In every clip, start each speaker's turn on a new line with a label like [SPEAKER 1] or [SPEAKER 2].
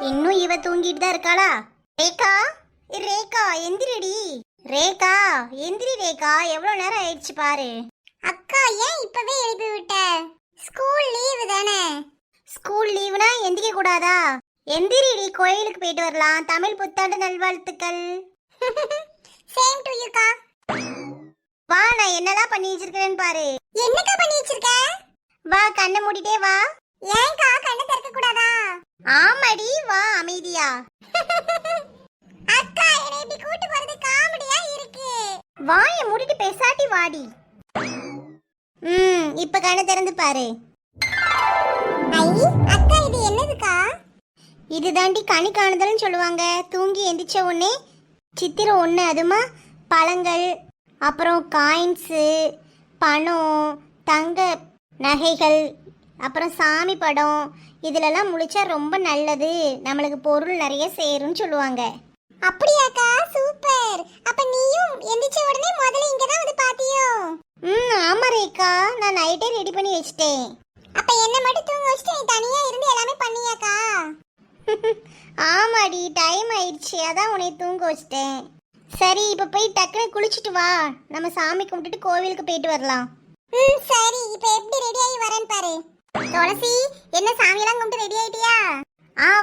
[SPEAKER 1] இன்னும் இவ தூங்கிட்டு தான் இருக்காளா? ரேகா, ரேகா எந்திரிடி. ரேகா எந்திரி. ரேகா எவ்வளவு நேரம் ஆயிடுச்சு பாரு.
[SPEAKER 2] அக்கா ஏன் இப்பவே எழுப்பி விட்ட? ஸ்கூல் லீவு தானே.
[SPEAKER 1] ஸ்கூல் லீவுனா எந்திரிக்க கூடாதா? எந்திரிடி, கோயிலுக்கு போயிட்டு வரலாம். தமிழ் புத்தாண்டு நல்வாழ்த்துக்கள்.
[SPEAKER 2] சேம் டு யூ கா.
[SPEAKER 1] வா, நான் என்னலாம் பண்ணி வச்சிருக்கேன்னு பாரு.
[SPEAKER 2] என்னக்கா பண்ணி வச்சிருக்க?
[SPEAKER 1] வா, கண்ணை மூடிட்டே வா.
[SPEAKER 2] ஏன்க்கா கண்ணை திறக்க கூடாதா?
[SPEAKER 1] ஆமாடி, வா அமைதியா.
[SPEAKER 2] அக்கா என்னை இப்படி கூட்டி போறது காமெடியா இருக்கு.
[SPEAKER 1] வாயை மூடிட்டு பேசாட்டி வாடி. இப்ப கண்ணை திறந்து பாரு.
[SPEAKER 2] ஐ அக்கா இது என்னதுக்கா?
[SPEAKER 1] இதுதாண்டி கனி காணுதல்னு சொல்லுவாங்க. தூங்கி எந்திரிச்ச உடனே சித்திரம் ஒன்று, அதுமா பழங்கள், அப்புறம் காயின்ஸு, பணம், தங்க நகைகள், அப்புறம் சாமி படம், இதிலெல்லாம் முழிச்சா ரொம்ப நல்லது, நம்மளுக்கு பொருள் நிறைய சேரும்னு சொல்லுவாங்க.
[SPEAKER 2] அப்படியாக்கா? சூப்பர். அப்ப நீயும் எந்திரிச்ச உடனே முதல்ல இங்க தான் வந்து பாத்தியோ?
[SPEAKER 1] ஆமா ரேகா, நான் நைட்டே ரெடி பண்ணி வச்சிட்டேன்.
[SPEAKER 2] அப்ப என்ன மட்டும் தூங்க வச்சுட்டு நீ தனியா இருந்து எல்லாமே பண்ணியாக்கா?
[SPEAKER 1] ஆமாடி, டைம் ஆயிடுச்சு, அதான் உன்னை தூங்க வச்சிட்டேன். சரி, இப்ப போய் டக்குனு குளிச்சுட்டு வா, நம்ம சாமி கும்பிட்டுட்டு கோவிலுக்கு போயிட்டு வரலாம்.
[SPEAKER 2] சரி, இப்ப எப்படி ரெடி ஆகி வரேன்னு பாரு. துளசி, என்ன சாமியெல்லாம் கும்பிட்டு ரெடி ஆயிட்டியா?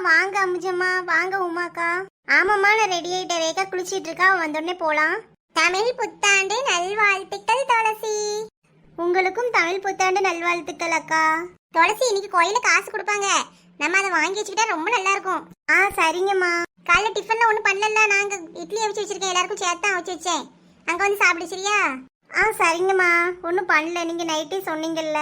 [SPEAKER 1] வாங்க அம்முஜம்மா, வாங்க உமாக்கா. ஆமாம்மா, நான் ரெடி ஆயிட்டேன். ரேகா குளிச்சிட்டு இருக்கா, வந்தோடனே போலாம்.
[SPEAKER 2] தமிழ் புத்தாண்டு நல்வாழ்த்துக்கள் துளசி.
[SPEAKER 1] உங்களுக்கும் தமிழ் புத்தாண்டு நல்வாழ்த்துக்கள் அக்கா.
[SPEAKER 2] துளசி, இன்னைக்கு கோயில காசு கொடுப்பாங்க, நம்ம அதை வாங்கி வச்சுக்கிட்டா ரொம்ப நல்லா இருக்கும்.
[SPEAKER 1] சரிங்கம்மா.
[SPEAKER 2] காலைல டிஃபன்ல ஒன்றும் பண்ணல, நாங்க இட்லி அவிச்சு வச்சிருக்கேன், எல்லாருக்கும் சேர்த்து தான் அவிச்சு வச்சேன். அங்க வந்து சாப்பிடு சரியா?
[SPEAKER 1] சரிங்கம்மா. ஒன்றும் பண்ணல, நீங்க நைட்டே சொன்னீங்கல்ல.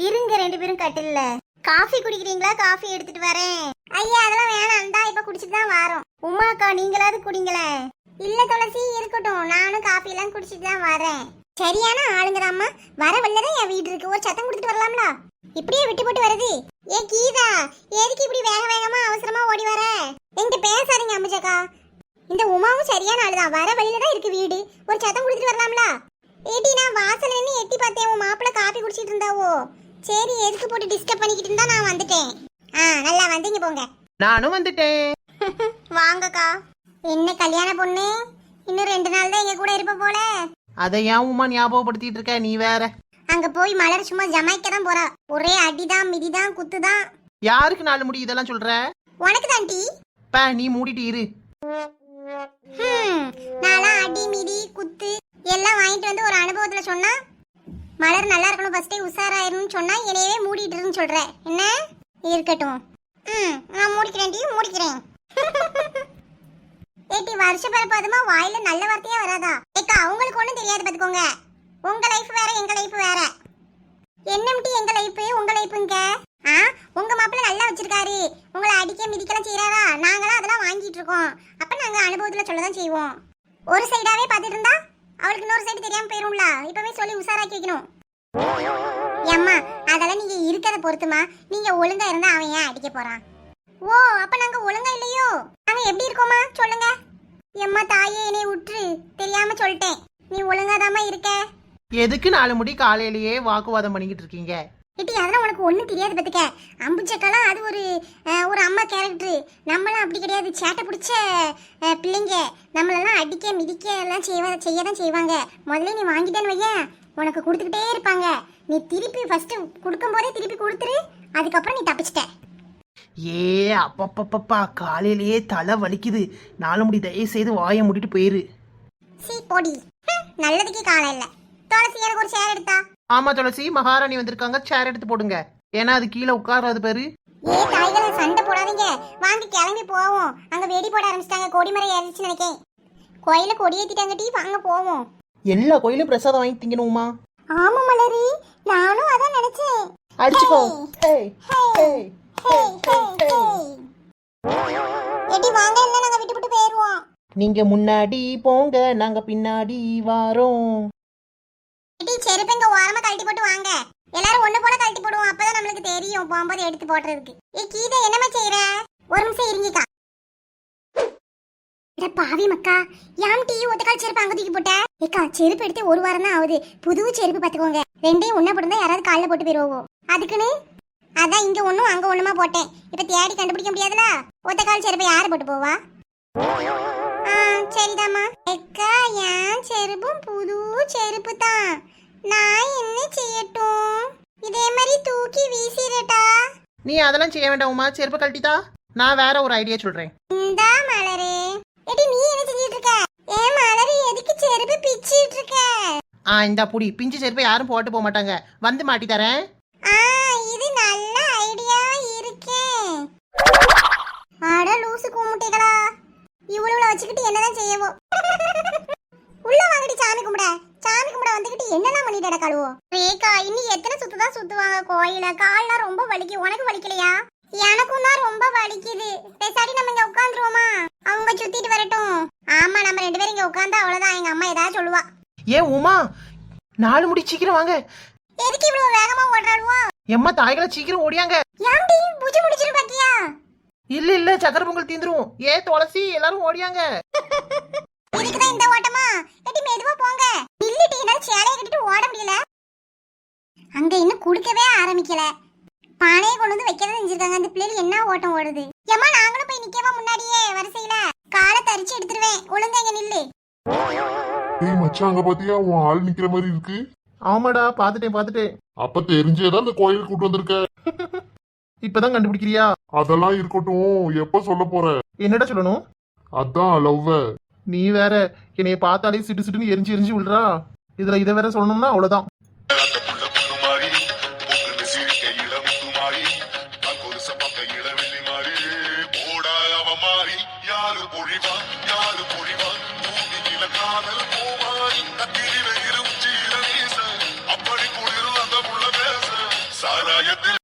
[SPEAKER 1] இருங்க, 2 பேரும் கட்டில்ல. காஃபி குடிக்கிறீங்களா? காஃபி எடுத்துட்டு வரேன்.
[SPEAKER 2] ஐயா அதெல்லாம் வேணாம்டா, இப்ப குடிச்சிட்டு தான் வரோம்.
[SPEAKER 1] உமாக்கா, நீங்களாவது குடிங்களேன்.
[SPEAKER 2] இல்ல துளசி, இருக்கட்டும், நானும் காஃபி எல்லாம் குடிச்சிட்டு தான் வரேன். சரியான ஆளுங்கதாம்மா. வர வல்லதான் என் வீடு இருக்கு, ஒரு சத்தம் கொடுத்துட்டு வரலாம்ல? இப்படியே விட்டு போட்டு வருது. ஏ கீதா, எதுக்கு இப்படி வேக வேகமா அவசரமா ஓடி வர? என்கிட்ட பேசாதீங்க அம்புஜக்கா. இந்த உமாவும் சரியான ஆளுதான், வர வழியில தான் இருக்கு வீடு, ஒரு சத்தம் கொடுத்துட்டு வரலாம்ல? ஏடி, நான் வாசல்ல நின்று எட்டி பார்த்தேன், உன் மாப்பிள்ள காப்பி குடிச்சிட்டு இருந்தாவோ. சரி, எதுக்கு போட்டு டிஸ்டர்ப் பண்ணிக்கிட்டு இருந்தா நான் வந்துட்டேன். நல்லா வந்தீங்க போங்க.
[SPEAKER 3] நானும் வந்துட்டேன்.
[SPEAKER 1] வாங்கக்கா.
[SPEAKER 2] என்ன கல்யாண பொண்ணு, இன்னும் 2 நாள் தான் எங்க கூட இருப்ப போல.
[SPEAKER 3] அதை ஏன் உமா ஞாபகப்படுத்திட்டு இருக்க நீ வேற?
[SPEAKER 2] அங்க போய் மலர் சும்மா ஜமாய்க்க தான் போறா. ஒரே அடிதான் மிதிதான் குத்துதான்.
[SPEAKER 3] யாருக்கு 4 முடி இதெல்லாம் சொல்ற?
[SPEAKER 2] உனக்கு தான் டி.
[SPEAKER 3] நீ மூடிட்டு இரு.
[SPEAKER 2] நாளா அடி மிதி குத்து எல்லாம் வாங்கிட்டு வந்து ஒரு அனுபவத்துல சொன்னா மலர் நல்லா இருக்கணும், ஃபர்ஸ்டே உஷாராயிருன்னு சொன்னா என்னையவே மூடிட்டு இருக்குன்னு சொல்ற. என்ன இருக்கட்டும், நான் மூடிக்கிறேன் டி, மூடிக்கிறேன். ஏட்டி, வருஷ பிறப்பாதுமா வாயில நல்ல வார்த்தையே வராதா? ஏக்கா, அவங்களுக்கு ஒண்ணும் தெரியாது பாத்துக்கோங்க. உங்க லைஃப் வேற, எங்க லைஃப் வேற. என்னம்டி எங்க லைஃப் உங்க லைஃப்ங்க? உங்க மாப்பிள்ள நல்லா வச்சிருக்காரு, உங்களை அடிக்க மிதிக்கலாம் செய்யறாரா? நாங்களாம் அதெல்லாம் வாங்கிட்டு இருக்கோம். அப்ப நாங்க அனுபவத்துல சொல்லதான் செய்வோம். ஒரு சைடாவே பாத்துட்டு இருந்தா அவளுக்கு இன்னொரு சைடு தெரியாம போயிரும்ல. இப்பவே சொல்லி உஷாராக்கி வைக்கணும். ஏம்மா, அதெல்லாம் நீங்க இருக்கிறத பொறுத்துமா. நீங்க ஒழுங்கா இருந்தா அவன் ஏன் அடிக்க போறான்? ஓ, அப்ப நாங்க ஒழுங்கா இல்லையோ? நாங்க எப்படி இருக்கோமா சொல்லுங்க. எம்மா தாயே, என்னை விட்டுரு, தெரியாம சொல்லிட்டேன். நீ ஒழுங்காதாமா இருக்க.
[SPEAKER 3] எதுக்கு 4 முடி காலையிலேயே வாக்குவாதம் பண்ணிக்கிட்டு இருக்கீங்க?
[SPEAKER 2] இட்டி, அதெல்லாம் உனக்கு ஒன்றும் தெரியாது பத்துக்க. அம்புச்சக்கெல்லாம் அது ஒரு அம்மா கேரக்டர். நம்மளாம் அப்படி கிடையாது, சேட்டை பிடிச்ச பிள்ளைங்க. நம்மளெல்லாம் அடிக்க மிதிக்க எல்லாம் செய்ய தான் செய்வாங்க. முதல்ல நீ வாங்கிட்டேன்னு வையன், உனக்கு கொடுத்துக்கிட்டே இருப்பாங்க. நீ திருப்பி ஃபர்ஸ்ட் கொடுக்கும் போதே திருப்பி கொடுத்துரு, அதுக்கப்புறம் நீ தப்பிச்சிட்ட.
[SPEAKER 3] ஏ அப்பப்பப்பா, காலையிலேயே தலை வலிக்குது. 4 முடி தயவு செய்து வாயை மூடிட்டு போயிரு.
[SPEAKER 2] சீ போடி, நல்லதுக்கே காலம் இல்லை. துளசி, எனக்கு ஒரு சேர் எடுத்தா.
[SPEAKER 3] ஆமா துளசி, மகாராணி வந்திருக்காங்க, சேர் எடுத்து போடுங்க. ஏன்னா அது கீழே உட்காராது பேரு.
[SPEAKER 2] ஏ தாய்களை, சண்டை போடாதீங்க, வாங்க கிளம்பி போவோம். அங்க வெடி போட ஆரம்பிச்சிட்டாங்க, கொடிமரம் ஏறிச்சுன்னு நினைக்கேன். கோயில கொடி ஏத்திட்டாங்க டி, வாங்க போவோம்.
[SPEAKER 3] எல்லா கோயிலும் பிரசாதம் வாங்கி திங்கணுமா?
[SPEAKER 2] ஆமா மலரி, நானும் அதான் நினைச்சேன்.
[SPEAKER 3] அடிச்சுக்கோ.
[SPEAKER 2] எடி வாங்க, இல்ல நாங்க விட்டு விட்டு போயிருவோம்.
[SPEAKER 3] நீங்க முன்னாடி போங்க, நாங்க பின்னாடி வாரோம்.
[SPEAKER 2] எடி, செருப்பங்க ஓரமா கழட்டி போட்டு வாங்க. எல்லாரும் ஒண்ணு போல கழட்டி போடுவோம், அப்பதான் நம்மளுக்கு தெரியும் போகும்போது எடுத்து போடுறதுக்கு. ஏ கீதா, என்னமா செய்யற? ஒரு நிமிஷம் இருங்கக்கா. பாவி மக்கா, யாம் டீ ஒத்தக்கால் செருப்பு அங்க தூக்கி போட்ட. ஏக்கா, செருப்பு எடுத்து 1 வாரம் தான் ஆகுது, புது செருப்பு பாத்துக்கோங்க. 2யும் ஒண்ணா போட்டுருந்தா யாராவது காலில் போட்டு போயிருவோம். அதுக்குன்னு அதான் இங்க ஒண்ணும் அங்க ஒண்ணுமா போட்டேன். இப்ப தேடி கண்டுபிடிக்க முடியாதுல. ஒத்த கால் செருப்பை யாரு போட்டு போவா? சரிதாம்மா. அக்கா என் செருப்பும் புது செருப்பு தான். நான் என்ன செய்யட்டும்? இதே மாதிரி தூக்கி வீசிரட்டா?
[SPEAKER 3] நீ அதெல்லாம் செய்ய வேண்டாம் உமா, செருப்பு கழட்டித்தா. நான் வேற ஒரு ஐடியா சொல்றேன்.
[SPEAKER 2] இந்தா மலரே. எடி நீ என்ன செஞ்சிட்டு இருக்க? ஏன் மலரே எதுக்கு செருப்பு பிச்சிட்டு இருக்க?
[SPEAKER 3] இந்த புடி பிஞ்சு செருப்பை யாரும் போட்டு போக மாட்டாங்க, வந்து மாட்டி தரேன்.
[SPEAKER 2] இது நல்ல ஐடியா இருக்கே. அட லூசு கூமுட்டைகளா, இவ்வளவுல வச்சுக்கிட்டு என்னதான் செய்யவோ? உள்ள வாங்கடி சாமி கும்பிட. சாமி கும்பிட வந்துகிட்டு என்னெல்லாம் பண்ணிட்டு கழுவோ? ரேகா இன்னும் எத்தனை சுத்து தான் சுத்துவாங்க கோயில? கால்லாம் ரொம்ப வலிக்கு. உனக்கு வலிக்கலையா? எனக்கும் தான் ரொம்ப வலிக்குது. பேசாடி நம்ம இங்க உட்காந்துருவோமா? அவங்க சுத்திட்டு வரட்டும். ஆமா நம்ம 2 பேரும் இங்க உட்கார்ந்தா அவ்வளவுதான். எங்க அம்மா ஏதாவது சொல்லுவா.
[SPEAKER 3] ஏன் உமா, 4 முடி சீக்கிரம் வாங்க.
[SPEAKER 2] எதுக்கு இவ்வளவு வேகமா ஓடுறாளுவோ?
[SPEAKER 3] எம்மா தாய்களை சீக்கிரம் ஓடியாங்க.
[SPEAKER 2] ஏன்டி பூஜை முடிச்சிரு பாத்தியா?
[SPEAKER 3] இல்ல சக்கர பொங்கல் தீந்துரும். துளசி எல்லாரும் ஓடியாங்க.
[SPEAKER 2] இதுக்குதான் இந்த ஓட்டமா? எடி மெதுவா போங்க. நில்லுடி, என்னால சேலைய கட்டிட்டு ஓட முடியல. அங்க இன்னும் குடுக்கவே ஆரம்பிக்கல. பானையை கொண்டு வந்து வைக்கிறதா செஞ்சிருக்காங்க. அந்த பிள்ளைல என்ன ஓட்டம் ஓடுது? ஏமா நாங்களும் போய் நிக்கவா முன்னாடியே வரிசையில? காலை தரிச்சு எடுத்துருவேன். ஒழுங்கா இங்க நில்லு.
[SPEAKER 4] ஏய் மச்சான், அங்க பாத்தியா உன் ஆள் நிக்கிற மாதிரி இருக்கு.
[SPEAKER 3] ஆமாடா, பாத்துட்டேன்.
[SPEAKER 4] அப்ப தெரிஞ்சேதான் இந்த கோயிலுக்கு கூட்டு வந்திருக்க.
[SPEAKER 3] இப்பதான் கண்டுபிடிக்கிறியா?
[SPEAKER 4] அதெல்லாம் இருக்கட்டும், எப்ப சொல்ல போற?
[SPEAKER 3] என்னடா சொல்லணும்?
[SPEAKER 4] அதான் லவ்வ.
[SPEAKER 3] நீ வேற என்னைய பார்த்தாலே சிட்டு எரிஞ்சு விடுறா. இதுல இதை வேற சொல்லணும்னா அவ்வளவுதான்.
[SPEAKER 4] சாராயத்தில்